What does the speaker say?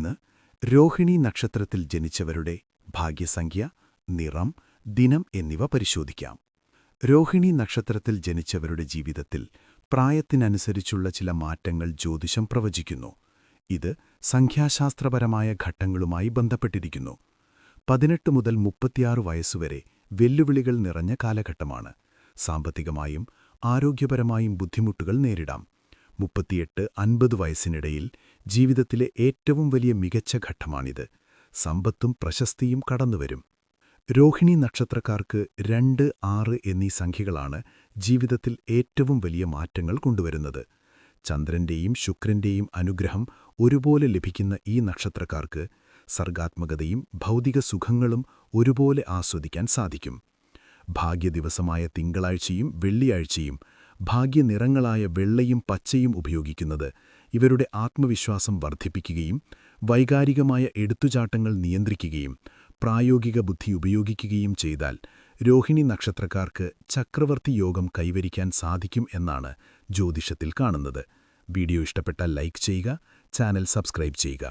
ഇന്ന് രോഹിണി നക്ഷത്രത്തിൽ ജനിച്ചവരുടെ ഭാഗ്യസംഖ്യ, നിറം, ദിനം എന്നിവ പരിശോധിക്കാം. രോഹിണി നക്ഷത്രത്തിൽ ജനിച്ചവരുടെ ജീവിതത്തിൽ പ്രായത്തിനനുസരിച്ചുള്ള ചില മാറ്റങ്ങൾ ജ്യോതിഷം പ്രവചിക്കുന്നു. ഇത് സംഖ്യാശാസ്ത്രപരമായ ഘട്ടങ്ങളുമായി ബന്ധപ്പെട്ടിരിക്കുന്നു. 18 മുതൽ 36 വയസ്സുവരെ വെല്ലുവിളികൾ നിറഞ്ഞ കാലഘട്ടമാണ്. സാമ്പത്തികമായും ആരോഗ്യപരമായും ബുദ്ധിമുട്ടുകൾ നേരിടാം. 38-50 വയസ്സിനിടയിൽ ജീവിതത്തിലെ ഏറ്റവും വലിയ മികച്ച ഘട്ടമാണിത്. സമ്പത്തും പ്രശസ്തിയും കടന്നുവരും. രോഹിണി നക്ഷത്രക്കാർക്ക് 2, 6 എന്നീ സംഖ്യകളാണ് ജീവിതത്തിൽ ഏറ്റവും വലിയ മാറ്റങ്ങൾ കൊണ്ടുവരുന്നത്. ചന്ദ്രന്റെയും ശുക്രന്റെയും അനുഗ്രഹം ഒരുപോലെ ലഭിക്കുന്ന ഈ നക്ഷത്രക്കാർക്ക് സർഗാത്മകതയും ഭൗതിക സുഖങ്ങളും ഒരുപോലെ ആസ്വദിക്കാൻ സാധിക്കും. ഭാഗ്യദിവസമായ തിങ്കളാഴ്ചയും വെള്ളിയാഴ്ചയും ഭാഗ്യനിറങ്ങളായ വെള്ളയും പച്ചയും ഉപയോഗിക്കുന്നത് ഇവരുടെ ആത്മവിശ്വാസം വർദ്ധിപ്പിക്കുകയും വൈകാരികമായ എടുത്തുചാട്ടങ്ങൾ നിയന്ത്രിക്കുകയും പ്രായോഗിക ബുദ്ധി ഉപയോഗിക്കുകയും ചെയ്താൽ രോഹിണി നക്ഷത്രക്കാർക്ക് ചക്രവർത്തി യോഗം കൈവരിക്കാൻ സാധിക്കും എന്നാണ് ജ്യോതിഷത്തിൽ കാണുന്നത്. വീഡിയോ ഇഷ്ടപ്പെട്ടാൽ ലൈക്ക് ചെയ്യുക, ചാനൽ സബ്സ്ക്രൈബ് ചെയ്യുക.